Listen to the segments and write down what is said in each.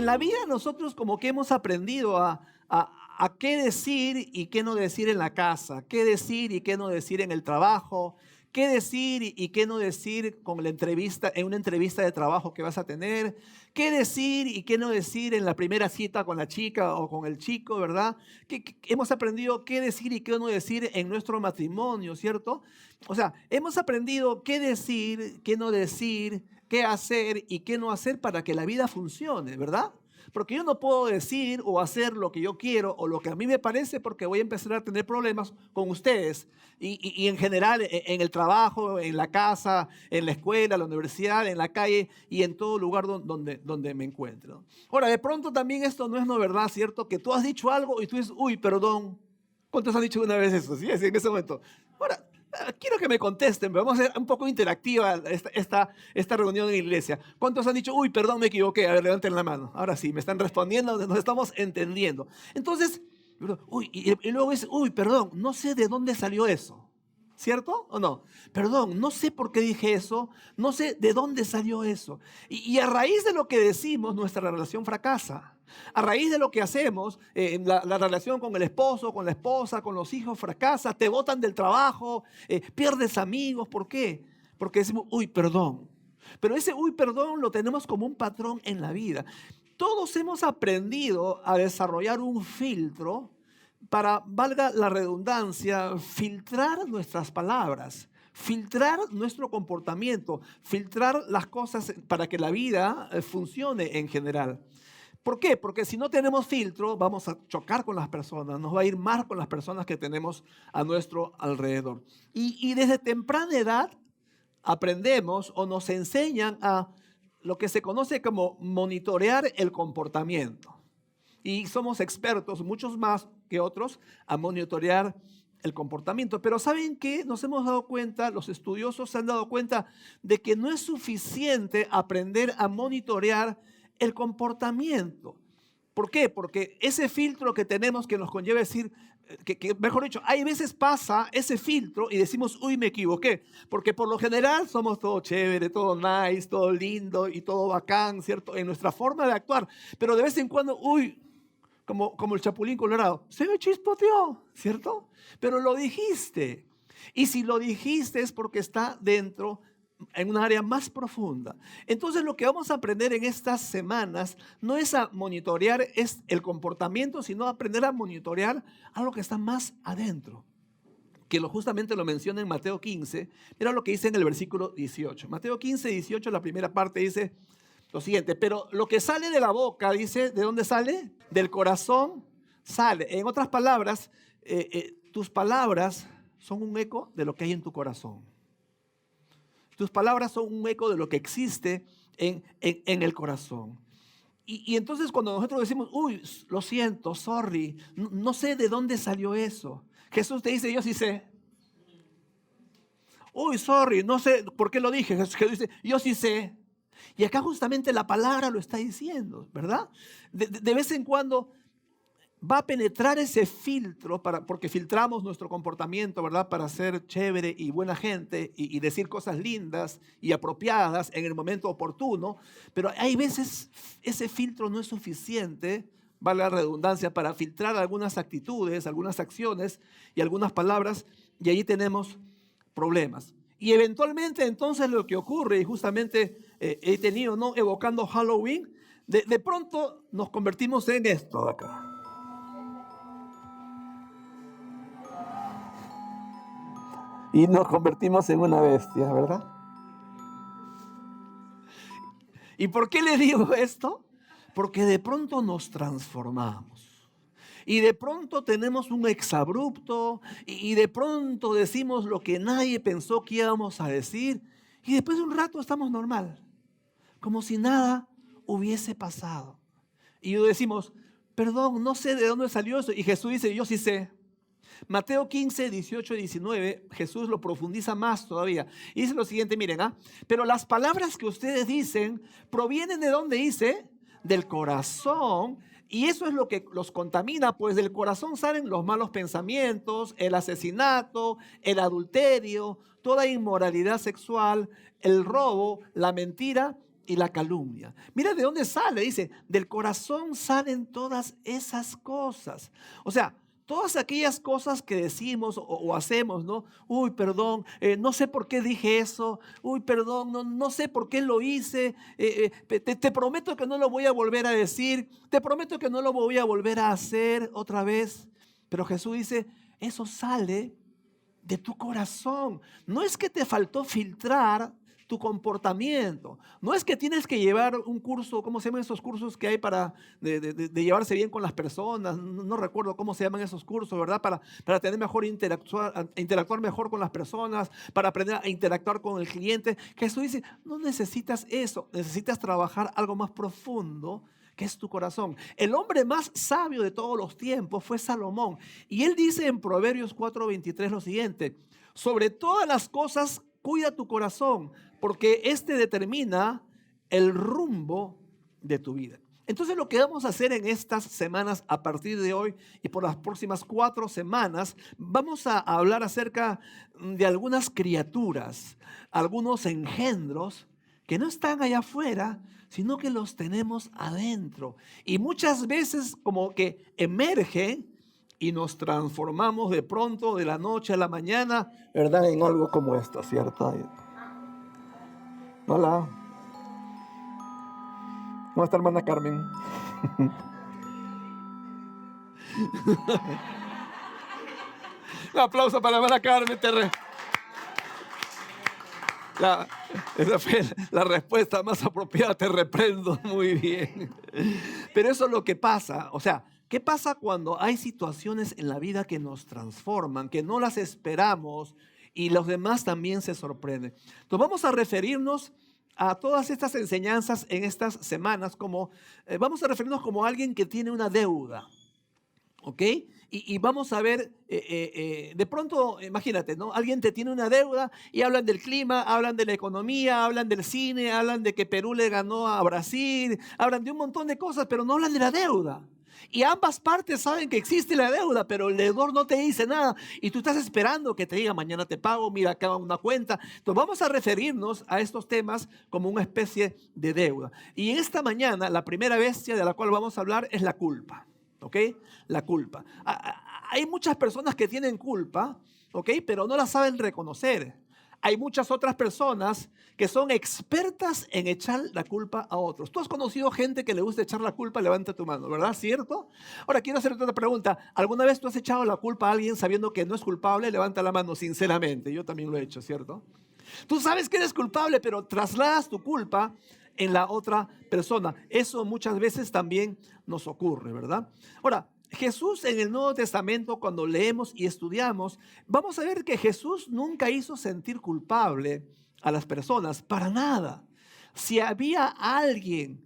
la vida nosotros como que hemos aprendido a qué decir y qué no decir en la casa, qué decir y qué no decir en el trabajo, qué decir y qué no decir con la entrevista, en una entrevista de trabajo que vas a tener, qué decir y qué no decir en la primera cita con la chica o con el chico, ¿verdad? Hemos aprendido qué decir y qué no decir en nuestro matrimonio, ¿cierto? O sea, hemos aprendido qué decir, qué no decir, qué hacer y qué no hacer para que la vida funcione, ¿verdad? Porque yo no puedo decir o hacer lo que yo quiero o lo que a mí me parece porque voy a empezar a tener problemas con ustedes y en general en el trabajo, en la casa, en la escuela, en la universidad, en la calle y en todo lugar donde me encuentro. Ahora, de pronto también esto no es no verdad, ¿cierto? Que tú has dicho algo y tú dices, uy, perdón. ¿Cuántos han dicho una vez eso? Sí, en ese momento. Ahora, quiero que me contesten, vamos a hacer un poco interactiva esta reunión en la iglesia. ¿Cuántos han dicho, uy, perdón, me equivoqué? A ver, levanten la mano. Ahora sí, me están respondiendo, nos estamos entendiendo. Entonces, uy, y luego dice, uy, perdón, no sé de dónde salió eso. ¿Cierto o no? Perdón, no sé por qué dije eso, no sé de dónde salió eso. Y a raíz de lo que decimos, nuestra relación fracasa. A raíz de lo que hacemos, la relación con el esposo, con la esposa, con los hijos fracasa, te botan del trabajo, pierdes amigos. ¿Por qué? Porque decimos, uy, perdón. Pero ese uy, perdón lo tenemos como un patrón en la vida. Todos hemos aprendido a desarrollar un filtro para, valga la redundancia, filtrar nuestras palabras, filtrar nuestro comportamiento, filtrar las cosas para que la vida funcione en general. ¿Por qué? Porque si no tenemos filtro, vamos a chocar con las personas, nos va a ir mal con las personas que tenemos a nuestro alrededor. Y desde temprana edad aprendemos o nos enseñan a lo que se conoce como monitorear el comportamiento. Y somos expertos, muchos más que otros, a monitorear el comportamiento. Pero ¿saben qué? Nos hemos dado cuenta, los estudiosos se han dado cuenta de que no es suficiente aprender a monitorear el comportamiento. ¿Por qué? Porque ese filtro que tenemos que nos conlleva decir, mejor dicho, hay veces pasa ese filtro y decimos, uy, me equivoqué. Porque por lo general somos todo chévere, todo nice, todo lindo y todo bacán, ¿cierto? En nuestra forma de actuar. Pero de vez en cuando, uy, como el chapulín colorado, se me chispoteó, ¿cierto? Pero lo dijiste. Y si lo dijiste es porque está dentro, en un área más profunda. Entonces lo que vamos a aprender en estas semanas no es a monitorear el comportamiento, sino a aprender a monitorear algo que está más adentro. Que justamente lo menciona en Mateo 15. Mira lo que dice en el versículo 18. Mateo 15, 18, la primera parte dice lo siguiente: pero lo que sale de la boca, dice, ¿de dónde sale? Del corazón sale. En otras palabras, tus palabras son un eco de lo que hay en tu corazón. Tus palabras son un eco de lo que existe en el corazón. Y entonces cuando nosotros decimos, uy, lo siento, sorry, no sé de dónde salió eso. Jesús te dice, yo sí sé. Uy, sorry, no sé por qué lo dije. Jesús dice, yo sí sé. Y acá justamente la palabra lo está diciendo, ¿verdad? De vez en cuando va a penetrar ese filtro, porque filtramos nuestro comportamiento, ¿verdad? Para ser chévere y buena gente y decir cosas lindas y apropiadas en el momento oportuno. Pero hay veces ese filtro no es suficiente, vale la redundancia, para filtrar algunas actitudes, algunas acciones y algunas palabras, y ahí tenemos problemas. Y eventualmente entonces lo que ocurre, y justamente he tenido, ¿no? Evocando Halloween, de pronto nos convertimos en esto de acá. Y nos convertimos en una bestia, ¿verdad? ¿Y por qué le digo esto? Porque de pronto nos transformamos. Y de pronto tenemos un exabrupto y de pronto decimos lo que nadie pensó que íbamos a decir y después de un rato estamos normal, como si nada hubiese pasado. Y decimos, perdón, no sé de dónde salió eso. Y Jesús dice, yo sí sé. Mateo 15, 18 y 19, Jesús lo profundiza más todavía. Y dice lo siguiente, miren, pero las palabras que ustedes dicen provienen de ¿dónde dice? Del corazón. Y eso es lo que los contamina, pues del corazón salen los malos pensamientos, el asesinato, el adulterio, toda inmoralidad sexual, el robo, la mentira y la calumnia. Mira de dónde sale, dice, del corazón salen todas esas cosas. O sea, todas aquellas cosas que decimos o hacemos, ¿no? Uy, perdón, no sé por qué dije eso. Uy, perdón, no sé por qué lo hice. Te prometo que no lo voy a volver a decir. Te prometo que no lo voy a volver a hacer otra vez. Pero Jesús dice, eso sale de tu corazón. No es que te faltó filtrar tu comportamiento. No es que tienes que llevar un curso, ¿cómo se llaman esos cursos que hay para de llevarse bien con las personas? No recuerdo cómo se llaman esos cursos, ¿verdad? Para tener mejor interactuar mejor con las personas, para aprender a interactuar con el cliente. Jesús dice, no necesitas eso, necesitas trabajar algo más profundo, que es tu corazón. El hombre más sabio de todos los tiempos fue Salomón. Y él dice en Proverbios 4:23 lo siguiente: sobre todas las cosas cuida tu corazón, porque este determina el rumbo de tu vida. Entonces lo que vamos a hacer en estas semanas, a partir de hoy y por las próximas 4 semanas, vamos a hablar acerca de algunas criaturas, algunos engendros que no están allá afuera, sino que los tenemos adentro. Y muchas veces como que emergen y nos transformamos de pronto, de la noche a la mañana, ¿verdad? En algo como esto, ¿cierto? Hola. ¿Cómo está, hermana Carmen? Un aplauso para la hermana Carmen. Esa fue la respuesta más apropiada, te reprendo. Muy bien. Pero eso es lo que pasa. O sea, ¿qué pasa cuando hay situaciones en la vida que nos transforman, que no las esperamos y los demás también se sorprenden? Entonces vamos a referirnos a todas estas enseñanzas en estas semanas vamos a referirnos como alguien que tiene una deuda. ¿Ok? Y vamos a ver, de pronto, imagínate, ¿no? Alguien te tiene una deuda y hablan del clima, hablan de la economía, hablan del cine, hablan de que Perú le ganó a Brasil, hablan de un montón de cosas, pero no hablan de la deuda. Y ambas partes saben que existe la deuda, pero el deudor no te dice nada. Y tú estás esperando que te diga, mañana te pago, mira acá una cuenta. Entonces vamos a referirnos a estos temas como una especie de deuda. Y en esta mañana, la primera bestia de la cual vamos a hablar es la culpa. ¿Ok? La culpa. Hay muchas personas que tienen culpa, ¿ok? Pero no la saben reconocer. Hay muchas otras personas que son expertas en echar la culpa a otros. Tú has conocido gente que le gusta echar la culpa, levanta tu mano, ¿verdad? ¿Cierto? Ahora quiero hacerte otra pregunta. ¿Alguna vez tú has echado la culpa a alguien sabiendo que no es culpable? Levanta la mano sinceramente. Yo también lo he hecho, ¿cierto? Tú sabes que eres culpable, pero trasladas tu culpa en la otra persona. Eso muchas veces también nos ocurre, ¿verdad? Ahora, Jesús en el Nuevo Testamento, cuando leemos y estudiamos, vamos a ver que Jesús nunca hizo sentir culpable a las personas, para nada. Si había alguien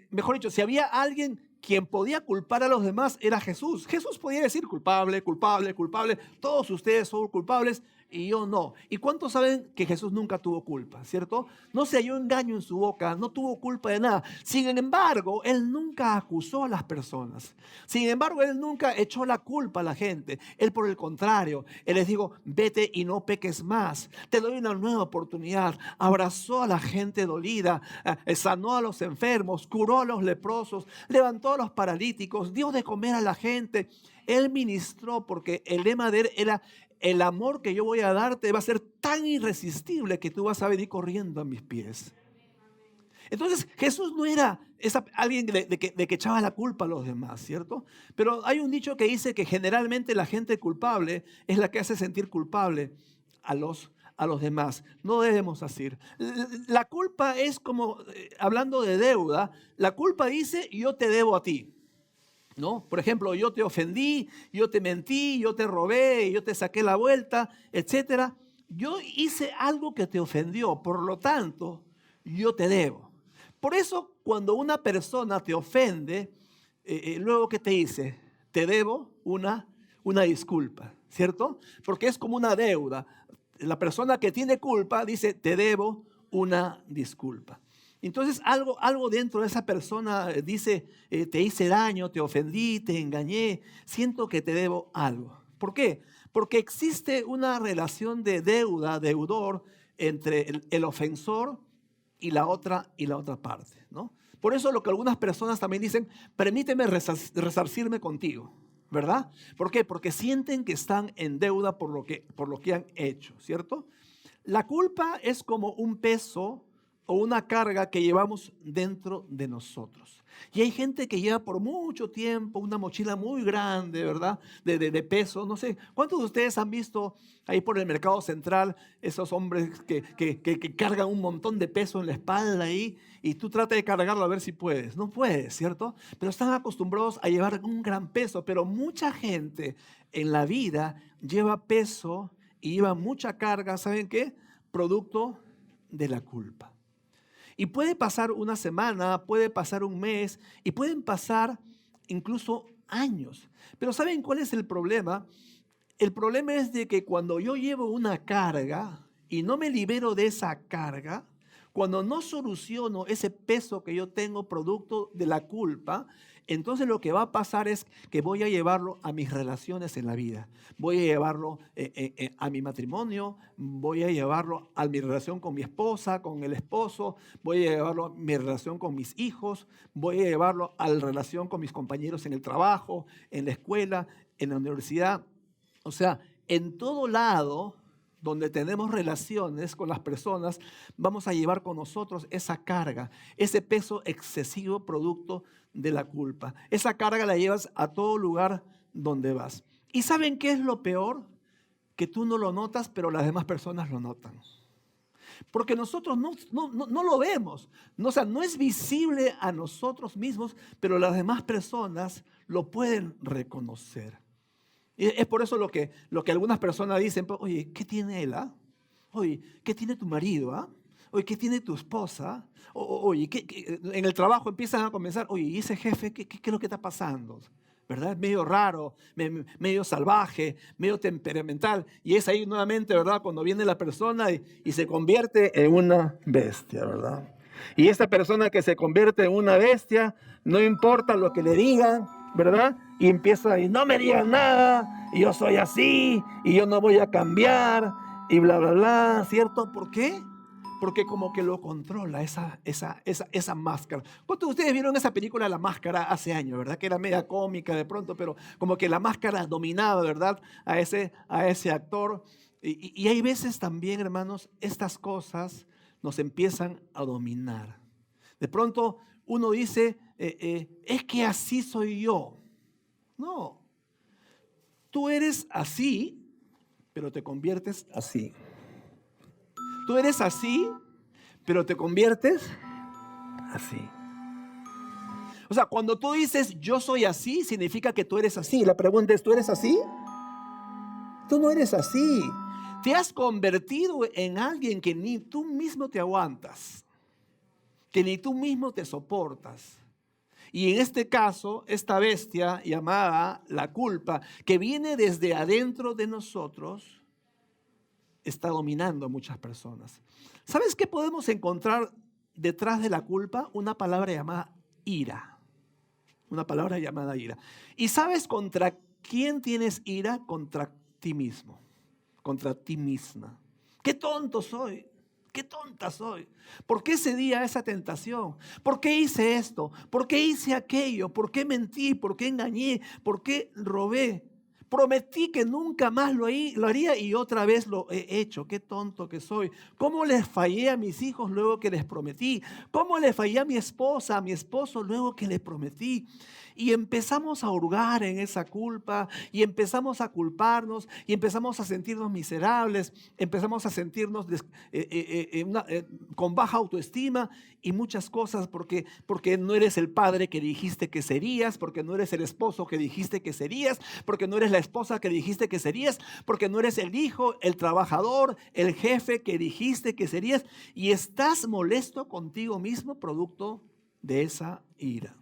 mejor dicho, si había alguien quien podía culpar a los demás, era Jesús. Jesús podía decir culpable, culpable, culpable, todos ustedes son culpables y yo no. ¿Y cuántos saben que Jesús nunca tuvo culpa, cierto? No se halló engaño en su boca, no tuvo culpa de nada. Sin embargo, Él nunca acusó a las personas. Sin embargo, Él nunca echó la culpa a la gente. Él, por el contrario, Él les dijo, vete y no peques más. Te doy una nueva oportunidad. Abrazó a la gente dolida, sanó a los enfermos, curó a los leprosos, levantó a los paralíticos, dio de comer a la gente. Él ministró, porque el lema de Él era: el amor que yo voy a darte va a ser tan irresistible que tú vas a venir corriendo a mis pies. Entonces Jesús no era alguien de que echaba la culpa a los demás, ¿cierto? Pero hay un dicho que dice que generalmente la gente culpable es la que hace sentir culpable a los demás. No debemos hacer. La culpa es como, hablando de deuda, la culpa dice: yo te debo a ti. ¿No? Por ejemplo, yo te ofendí, yo te mentí, yo te robé, yo te saqué la vuelta, etcétera. Yo hice algo que te ofendió, por lo tanto, yo te debo. Por eso, cuando una persona te ofende, luego, ¿qué te dice? Te debo una disculpa, ¿cierto? Porque es como una deuda. La persona que tiene culpa dice: te debo una disculpa. Entonces algo dentro de esa persona dice: te hice daño, te ofendí, te engañé, siento que te debo algo. ¿Por qué? Porque existe una relación de deudor entre el ofensor y la otra parte, ¿no? Por eso lo que algunas personas también dicen, permíteme resarcirme contigo, ¿verdad? ¿Por qué? Porque sienten que están en deuda por lo que han hecho, ¿cierto? La culpa es como un peso o una carga que llevamos dentro de nosotros. Y hay gente que lleva por mucho tiempo una mochila muy grande, ¿verdad? De peso. No sé, ¿cuántos de ustedes han visto ahí por el mercado central esos hombres que cargan un montón de peso en la espalda ahí y tú tratas de cargarlo a ver si puedes? No puedes, ¿cierto? Pero están acostumbrados a llevar un gran peso. Pero mucha gente en la vida lleva peso y lleva mucha carga, ¿saben qué? Producto de la culpa. Y puede pasar una semana, puede pasar un mes y pueden pasar incluso años. Pero ¿saben cuál es el problema? El problema es de que cuando yo llevo una carga y no me libero de esa carga, cuando no soluciono ese peso que yo tengo producto de la culpa, entonces lo que va a pasar es que voy a llevarlo a mis relaciones en la vida. Voy a llevarlo a mi matrimonio, voy a llevarlo a mi relación con mi esposa, con el esposo, voy a llevarlo a mi relación con mis hijos, voy a llevarlo a la relación con mis compañeros en el trabajo, en la escuela, en la universidad. O sea, en todo lado donde tenemos relaciones con las personas, vamos a llevar con nosotros esa carga, ese peso excesivo producto de la culpa. Esa carga la llevas a todo lugar donde vas. ¿Y saben qué es lo peor? Que tú no lo notas, pero las demás personas lo notan. Porque nosotros no lo vemos. No, o sea, no es visible a nosotros mismos, pero las demás personas lo pueden reconocer. Y es por eso lo que algunas personas dicen, oye, ¿qué tiene él? Ah? Oye, ¿qué tiene tu marido? Ah? Oye, ¿qué tiene tu esposa? Oye, en el trabajo empiezan a comenzar, oye, ¿y ese jefe qué es lo que está pasando? ¿Verdad? Es medio raro, medio salvaje, medio temperamental. Y es ahí nuevamente, ¿verdad? Cuando viene la persona y se convierte en una bestia, ¿verdad? Y esta persona que se convierte en una bestia, no importa lo que le digan, ¿verdad? Y empieza y no me digan nada, y yo soy así, y yo no voy a cambiar, y bla, bla, bla, ¿cierto? ¿Por qué? Porque como que lo controla esa máscara. ¿Cuántos de ustedes vieron esa película La Máscara hace años, verdad? Que era media cómica de pronto, pero como que la máscara dominaba, ¿verdad? A ese actor. Y hay veces también, hermanos, estas cosas nos empiezan a dominar. De pronto uno dice, es que así soy yo. No, tú eres así, pero te conviertes así. Tú eres así, pero te conviertes así. O sea, cuando tú dices yo soy así, significa que tú eres así. La pregunta es, ¿tú eres así? Tú no eres así. Te has convertido en alguien que ni tú mismo te aguantas, que ni tú mismo te soportas. Y en este caso, esta bestia llamada la culpa, que viene desde adentro de nosotros, está dominando a muchas personas. ¿Sabes qué podemos encontrar detrás de la culpa? Una palabra llamada ira. Una palabra llamada ira. ¿Y sabes contra quién tienes ira? Contra ti mismo, contra ti misma. ¡Qué tonto soy! ¡Qué tonta soy! ¿Por qué cedí a esa tentación? ¿Por qué hice esto? ¿Por qué hice aquello? ¿Por qué mentí? ¿Por qué engañé? ¿Por qué robé? Prometí que nunca más lo haría y otra vez lo he hecho. Qué tonto que soy. ¿Cómo les fallé a mis hijos luego que les prometí? ¿Cómo le fallé a mi esposa, a mi esposo luego que les prometí? Y empezamos a hurgar en esa culpa y empezamos a culparnos y empezamos a sentirnos miserables, empezamos a sentirnos con baja autoestima y muchas cosas porque no eres el padre que dijiste que serías, porque no eres el esposo que dijiste que serías, porque no eres la esposa que dijiste que serías, porque no eres el hijo, el trabajador, el jefe que dijiste que serías y estás molesto contigo mismo producto de esa ira.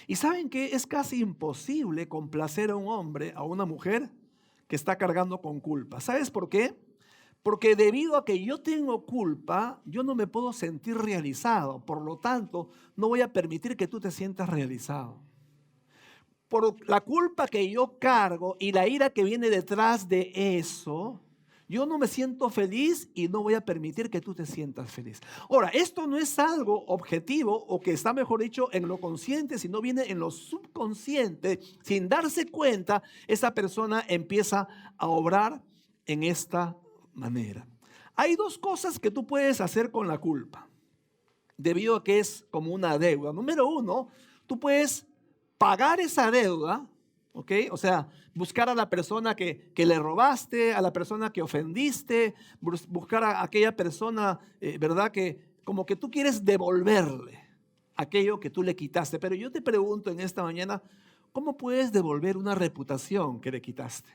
¿Y saben qué? Es casi imposible complacer a un hombre, a una mujer que está cargando con culpa. ¿Sabes por qué? Porque debido a que yo tengo culpa, yo no me puedo sentir realizado. Por lo tanto, no voy a permitir que tú te sientas realizado. Por la culpa que yo cargo y la ira que viene detrás de eso, Yo no me siento feliz y no voy a permitir que tú te sientas feliz. Ahora, esto no es algo objetivo o que está, mejor dicho, en lo consciente, sino viene en lo subconsciente. Sin darse cuenta, esa persona empieza a obrar en esta manera. Hay dos cosas que tú puedes hacer con la culpa, debido a que es como una deuda. Número uno, tú puedes pagar esa deuda, ¿ok? O sea, buscar a la persona que le robaste, a la persona que ofendiste, buscar a aquella persona, ¿verdad? Que como que tú quieres devolverle aquello que tú le quitaste. Pero yo te pregunto en esta mañana, ¿cómo puedes devolver una reputación que le quitaste?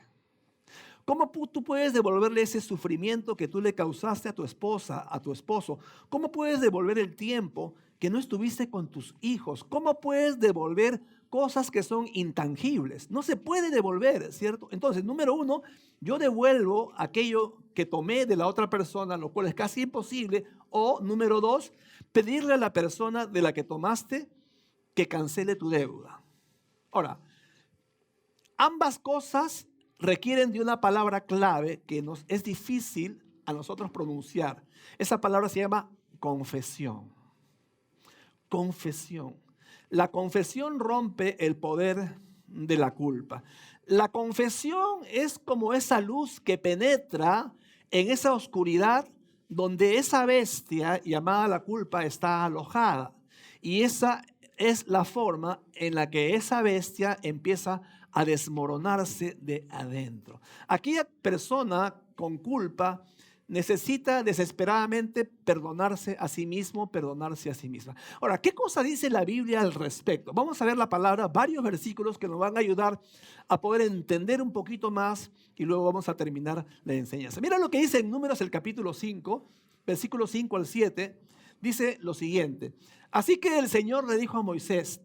¿Cómo tú puedes devolverle ese sufrimiento que tú le causaste a tu esposa, a tu esposo? ¿Cómo puedes devolver el tiempo que no estuviste con tus hijos? ¿Cómo puedes devolver cosas que son intangibles? No se puede devolver, ¿cierto? Entonces, número uno, yo devuelvo aquello que tomé de la otra persona, lo cual es casi imposible. O, número dos, pedirle a la persona de la que tomaste que cancele tu deuda. Ahora, ambas cosas requieren de una palabra clave que nos es difícil a nosotros pronunciar. Esa palabra se llama confesión. Confesión. La confesión rompe el poder de la culpa. La confesión es como esa luz que penetra en esa oscuridad donde esa bestia llamada la culpa está alojada. Y esa es la forma en la que esa bestia empieza a desmoronarse de adentro. Aquella persona con culpa necesita desesperadamente perdonarse a sí mismo, perdonarse a sí misma. Ahora, ¿qué cosa dice la Biblia al respecto? Vamos a ver la palabra, varios versículos que nos van a ayudar a poder entender un poquito más y luego vamos a terminar la enseñanza. Mira lo que dice en Números el capítulo 5, versículos 5 al 7, dice lo siguiente. Así que el Señor le dijo a Moisés,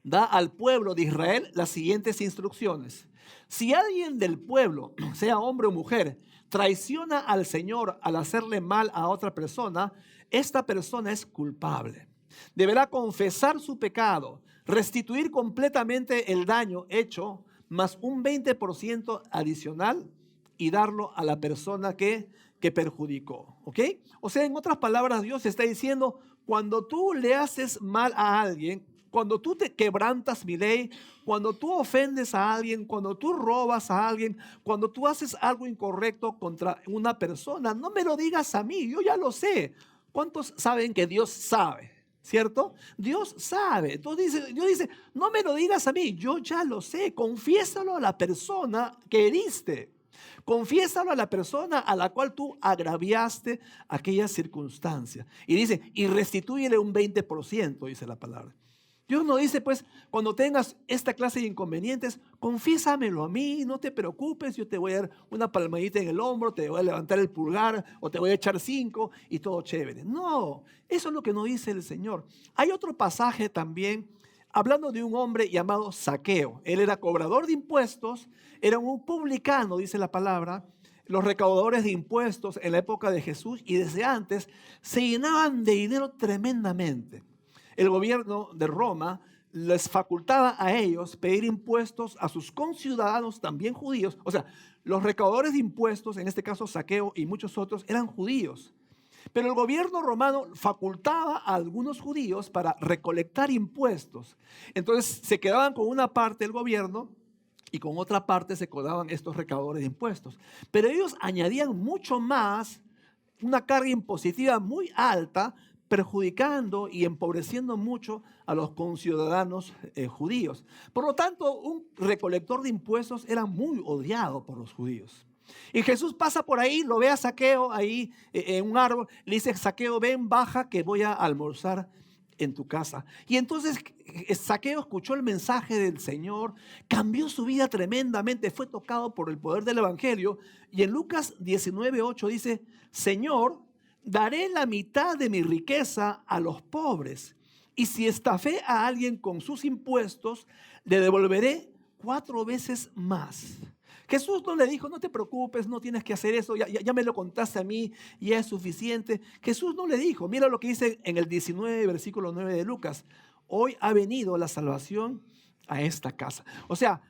da al pueblo de Israel las siguientes instrucciones. Si alguien del pueblo, sea hombre o mujer, traiciona al Señor al hacerle mal a otra persona, esta persona es culpable. Deberá confesar su pecado, restituir completamente el daño hecho, más un 20% adicional y darlo a la persona que perjudicó. ¿Ok? O sea, en otras palabras, Dios está diciendo, cuando tú le haces mal a alguien, cuando tú te quebrantas mi ley, cuando tú ofendes a alguien, cuando tú robas a alguien, cuando tú haces algo incorrecto contra una persona, no me lo digas a mí, yo ya lo sé. ¿Cuántos saben que Dios sabe? ¿Cierto? Dios sabe. Entonces Dios dice, no me lo digas a mí, yo ya lo sé. Confiésalo a la persona que heriste. Confiésalo a la persona a la cual tú agraviaste aquella circunstancia. Y dice, y restitúyele un 20%, dice la palabra. Dios no dice, pues, cuando tengas esta clase de inconvenientes, confiésamelo a mí, no te preocupes, yo te voy a dar una palmadita en el hombro, te voy a levantar el pulgar o te voy a echar 5 y todo chévere. No, eso es lo que nos dice el Señor. Hay otro pasaje también, hablando de un hombre llamado Zaqueo. Él era cobrador de impuestos, era un publicano, dice la palabra. Los recaudadores de impuestos en la época de Jesús y desde antes se llenaban de dinero tremendamente. El gobierno de Roma les facultaba a ellos pedir impuestos a sus conciudadanos, también judíos. O sea, los recaudadores de impuestos, en este caso Zaqueo y muchos otros, eran judíos. Pero el gobierno romano facultaba a algunos judíos para recolectar impuestos. Entonces se quedaban con una parte del gobierno y con otra parte se quedaban estos recaudadores de impuestos. Pero ellos añadían mucho más, una carga impositiva muy alta, perjudicando y empobreciendo mucho a los conciudadanos judíos. Por lo tanto, un recolector de impuestos era muy odiado por los judíos. Y Jesús pasa por ahí, lo ve a Zaqueo ahí en un árbol, le dice, Zaqueo, ven, baja que voy a almorzar en tu casa. Y entonces Zaqueo escuchó el mensaje del Señor, cambió su vida tremendamente, fue tocado por el poder del Evangelio. Y en Lucas 19:8 dice, Señor, daré la mitad de mi riqueza a los pobres. Y si estafé a alguien con sus impuestos, le devolveré 4 veces más. Jesús no le dijo, no te preocupes, no tienes que hacer eso, ya me lo contaste a mí, ya es suficiente. Jesús no le dijo, mira lo que dice en el 19, versículo 9 de Lucas. Hoy ha venido la salvación a esta casa. O sea,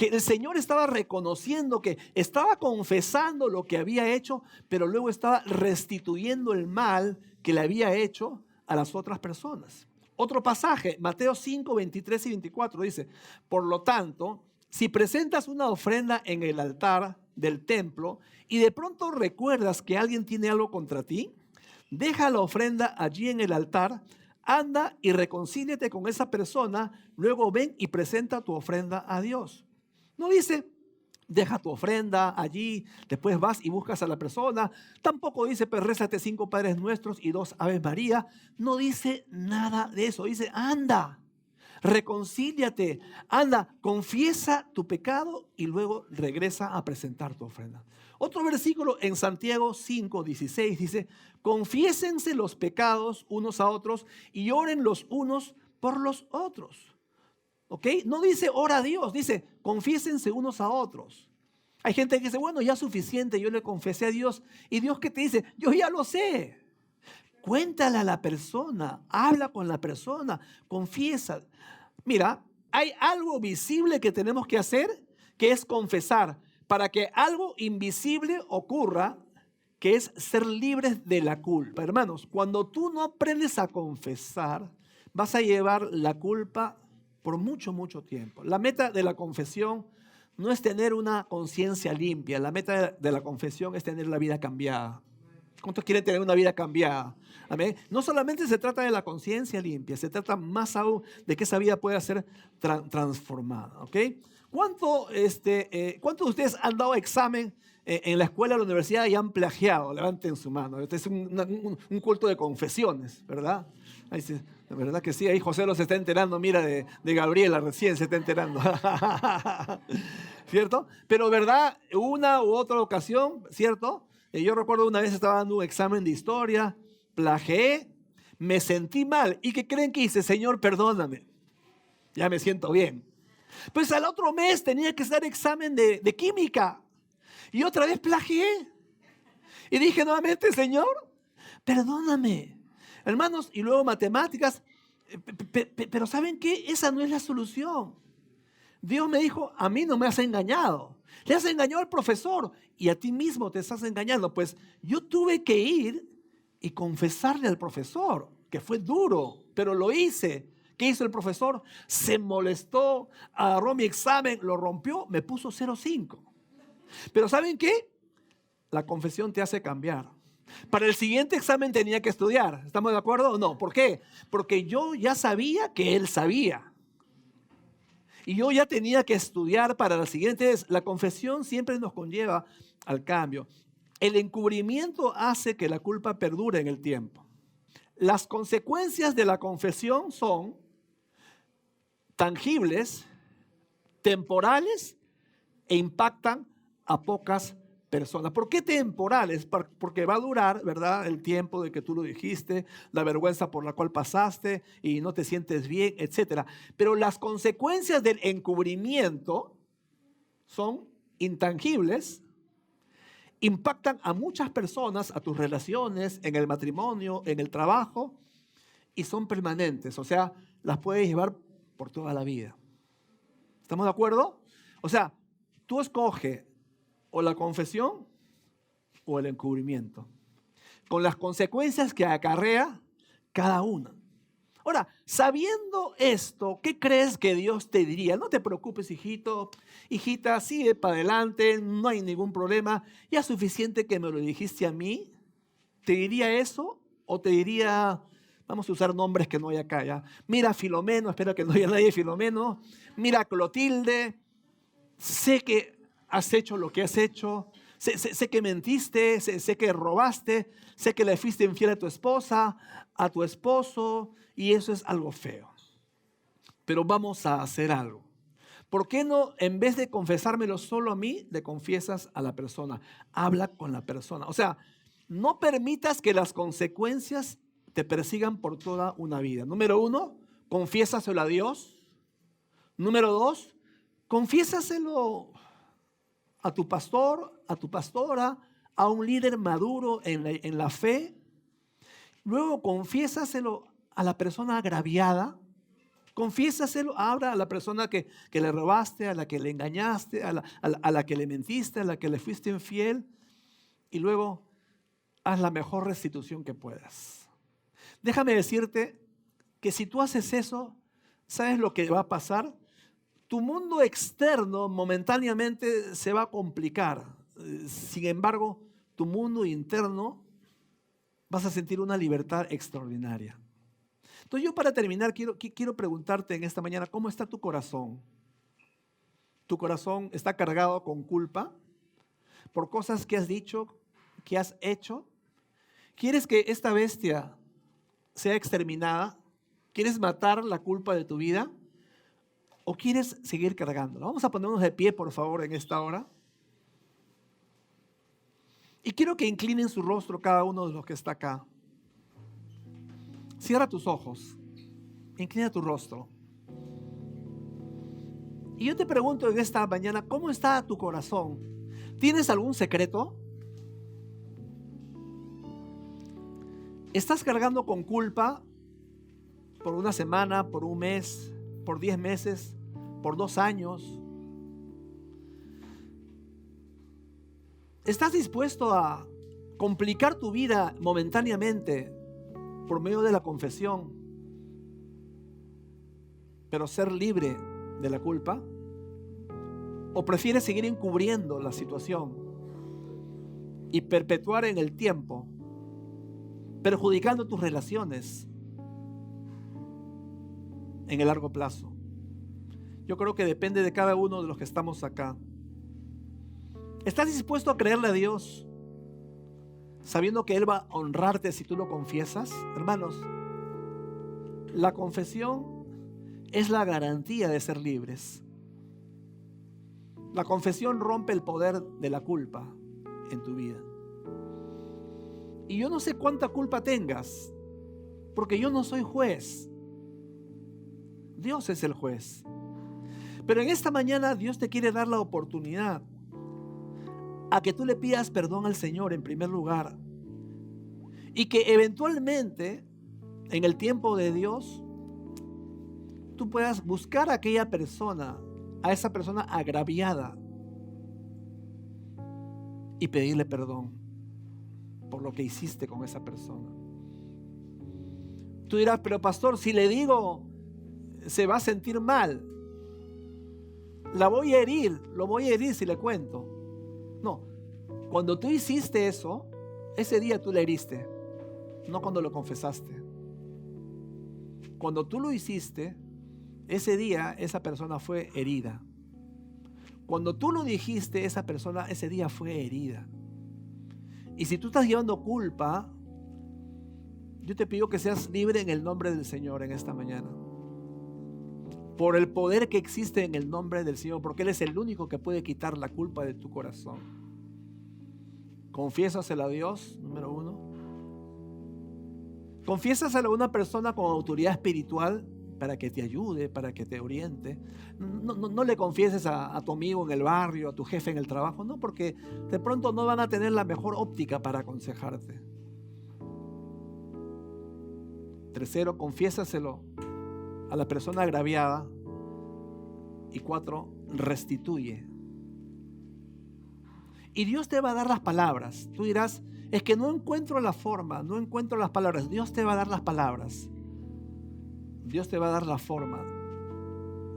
el Señor estaba reconociendo que estaba confesando lo que había hecho, pero luego estaba restituyendo el mal que le había hecho a las otras personas. Otro pasaje, Mateo 5, 23 y 24 dice, por lo tanto, si presentas una ofrenda en el altar del templo y de pronto recuerdas que alguien tiene algo contra ti, deja la ofrenda allí en el altar, anda y reconcíliate con esa persona, luego ven y presenta tu ofrenda a Dios. No dice, deja tu ofrenda allí, después vas y buscas a la persona. Tampoco dice, pues rézate 5 Padres Nuestros y 2 Aves María. No dice nada de eso. Dice, anda, reconcíliate, anda, confiesa tu pecado y luego regresa a presentar tu ofrenda. Otro versículo en Santiago 5:16 dice, confiésense los pecados unos a otros y oren los unos por los otros. ¿Ok? No dice ora a Dios, dice confiésense unos a otros. Hay gente que dice, bueno, ya es suficiente, yo le confesé a Dios. Y Dios que te dice, yo ya lo sé. Cuéntale a la persona, habla con la persona, confiesa. Mira, hay algo visible que tenemos que hacer, que es confesar, para que algo invisible ocurra, que es ser libres de la culpa. Hermanos, cuando tú no aprendes a confesar, vas a llevar la culpa por mucho, mucho tiempo. La meta de la confesión no es tener una conciencia limpia. La meta de la confesión es tener la vida cambiada. ¿Cuántos quieren tener una vida cambiada? Amén. No solamente se trata de la conciencia limpia, se trata más aún de que esa vida pueda ser transformada. ¿Ok? ¿Cuántos de ustedes han dado examen en la escuela o la universidad y han plagiado? Levanten su mano. Este es un culto de confesiones, ¿verdad? Ahí sí, la verdad que sí, ahí José los está enterando, mira, de Gabriela recién se está enterando. ¿Cierto? Pero verdad, una u otra ocasión, ¿cierto? Yo recuerdo una vez estaba dando un examen de historia, plagié, me sentí mal. ¿Y qué creen que hice? Señor, perdóname. Ya me siento bien. Pues al otro mes tenía que hacer examen de química. Y otra vez plagié. Y dije nuevamente, Señor, perdóname. Hermanos, y luego matemáticas. Pero ¿saben qué? Esa no es la solución. Dios me dijo, a mí no me has engañado. Le has engañado al profesor y a ti mismo te estás engañando. Pues yo tuve que ir y confesarle al profesor, que fue duro, pero lo hice. ¿Qué hizo el profesor? Se molestó, agarró mi examen, lo rompió, me puso 0,5. Pero ¿saben qué? La confesión te hace cambiar. Para el siguiente examen tenía que estudiar. ¿Estamos de acuerdo o no? ¿Por qué? Porque yo ya sabía que él sabía. Y yo ya tenía que estudiar para la siguiente vez. La confesión siempre nos conlleva al cambio. El encubrimiento hace que la culpa perdure en el tiempo. Las consecuencias de la confesión son tangibles, temporales e impactan a pocas personas. ¿Por qué temporales? Porque va a durar, ¿verdad? El tiempo de que tú lo dijiste, la vergüenza por la cual pasaste y no te sientes bien, etcétera. Pero las consecuencias del encubrimiento son intangibles, impactan a muchas personas, a tus relaciones, en el matrimonio, en el trabajo, y son permanentes. O sea, las puedes llevar por toda la vida. ¿Estamos de acuerdo? O sea, tú escoge o la confesión o el encubrimiento, con las consecuencias que acarrea cada una. Ahora, sabiendo esto, ¿qué crees que Dios te diría? No te preocupes, hijito, hijita, sigue para adelante, no hay ningún problema. Ya es suficiente que me lo dijiste a mí. ¿Te diría eso? ¿O te diría, vamos a usar nombres que no hay acá ya? Mira Filomeno, espero que no haya nadie Filomeno. Mira Clotilde, sé que has hecho lo que has hecho. Sé que mentiste, sé que robaste, sé que le fuiste infiel a tu esposa, a tu esposo, y eso es algo feo. Pero vamos a hacer algo. ¿Por qué no, en vez de confesármelo solo a mí, le confiesas a la persona? Habla con la persona. O sea, no permitas que las consecuencias te persigan por toda una vida. Número 1, confiésaselo a Dios. Número 2, confiésaselo a tu pastor, a tu pastora, a un líder maduro en la fe. Luego confiésaselo a la persona agraviada, Confiésaselo ahora a la persona que le robaste, a la que le engañaste, a la que le mentiste, a la que le fuiste infiel. Y luego haz la mejor restitución que puedas. Déjame decirte que si tú haces eso, ¿sabes lo que va a pasar? Tu mundo externo momentáneamente se va a complicar. Sin embargo, tu mundo interno vas a sentir una libertad extraordinaria. Entonces yo para terminar quiero preguntarte en esta mañana, ¿cómo está tu corazón? ¿Tu corazón está cargado con culpa por cosas que has dicho, que has hecho? ¿Quieres que esta bestia sea exterminada? ¿Quieres matar la culpa de tu vida? ¿O quieres seguir cargándola? Vamos a ponernos de pie, por favor, en esta hora. Y quiero que inclinen su rostro cada uno de los que está acá. Cierra tus ojos. Inclina tu rostro. Y yo te pregunto en esta mañana, ¿cómo está tu corazón? ¿Tienes algún secreto? ¿Estás cargando con culpa por una semana, por un mes, por 10 meses, por 2 años? ¿Estás dispuesto a complicar tu vida momentáneamente por medio de la confesión, pero ser libre de la culpa? ¿O prefieres seguir encubriendo la situación y perpetuar en el tiempo, perjudicando tus relaciones en el largo plazo? Yo creo que depende de cada uno de los que estamos acá. ¿Estás dispuesto a creerle a Dios sabiendo que Él va a honrarte si tú lo confiesas? Hermanos, la confesión es la garantía de ser libres. La confesión rompe el poder de la culpa en tu vida. Y yo no sé cuánta culpa tengas, porque yo no soy juez. Dios es el juez. Pero en esta mañana Dios te quiere dar la oportunidad a que tú le pidas perdón al Señor en primer lugar, y que eventualmente en el tiempo de Dios tú puedas buscar a aquella persona, a esa persona agraviada, y pedirle perdón por lo que hiciste con esa persona. Tú dirás, pero pastor, si le digo, se va a sentir mal, la voy a herir, lo voy a herir si le cuento. No, cuando tú hiciste eso, ese día tú le heriste, no cuando lo confesaste. Cuando tú lo hiciste, ese día esa persona fue herida. Cuando tú lo dijiste, esa persona ese día fue herida. Y si tú estás llevando culpa, yo te pido que seas libre en el nombre del Señor en esta mañana. Por el poder que existe en el nombre del Señor, porque Él es el único que puede quitar la culpa de tu corazón. Confiésasela a Dios, número 1. Confiésasela a una persona con autoridad espiritual para que te ayude, para que te oriente. No le confieses a tu amigo en el barrio, a tu jefe en el trabajo, no, porque de pronto no van a tener la mejor óptica para aconsejarte. 3, confiésaselo a la persona agraviada. Y 4, restituye. Y Dios te va a dar las palabras. Tú dirás, es que no encuentro la forma, no encuentro las palabras. Dios te va a dar las palabras. Dios te va a dar la forma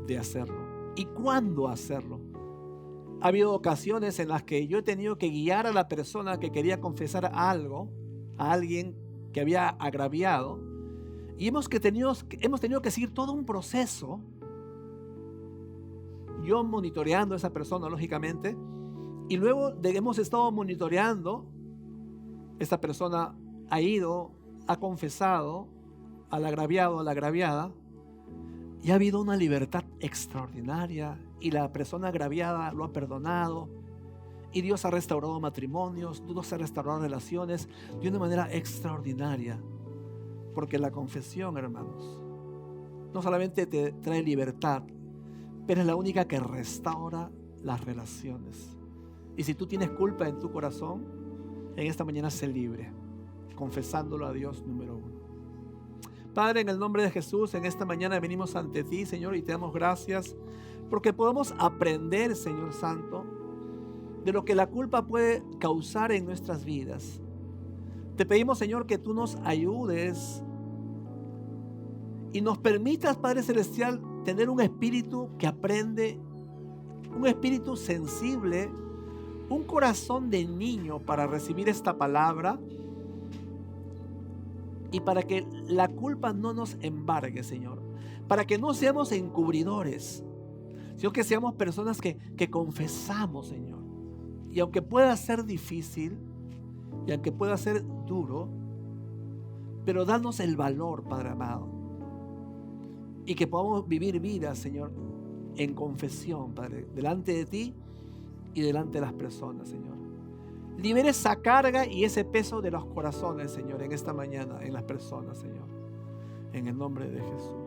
de hacerlo. ¿Y cuándo hacerlo? Ha habido ocasiones en las que yo he tenido que guiar a la persona que quería confesar algo, a alguien que había agraviado, y hemos tenido que seguir todo un proceso. Yo monitoreando a esa persona, lógicamente, y luego de que hemos estado monitoreando, esta persona ha ido, ha confesado al agraviado, a la agraviada, y ha habido una libertad extraordinaria, y la persona agraviada lo ha perdonado, y Dios ha restaurado matrimonios, Dios ha restaurado relaciones de una manera extraordinaria, porque la confesión, hermanos, no solamente te trae libertad, pero es la única que restaura las relaciones. Y si tú tienes culpa en tu corazón, en esta mañana sé libre, confesándolo a Dios, número 1. Padre, en el nombre de Jesús, en esta mañana venimos ante ti, Señor, y te damos gracias porque podemos aprender, Señor Santo, de lo que la culpa puede causar en nuestras vidas. Te pedimos, Señor, que tú nos ayudes y nos permitas, Padre Celestial, tener un espíritu que aprende, un espíritu sensible, un corazón de niño para recibir esta palabra y para que la culpa no nos embargue, Señor, para que no seamos encubridores, sino que seamos personas que confesamos, Señor. Y aunque pueda ser difícil, y aunque pueda ser duro, pero danos el valor, Padre amado, y que podamos vivir vidas, Señor, en confesión, Padre, delante de ti y delante de las personas, Señor. Libera esa carga y ese peso de los corazones, Señor, en esta mañana, en las personas, Señor, en el nombre de Jesús.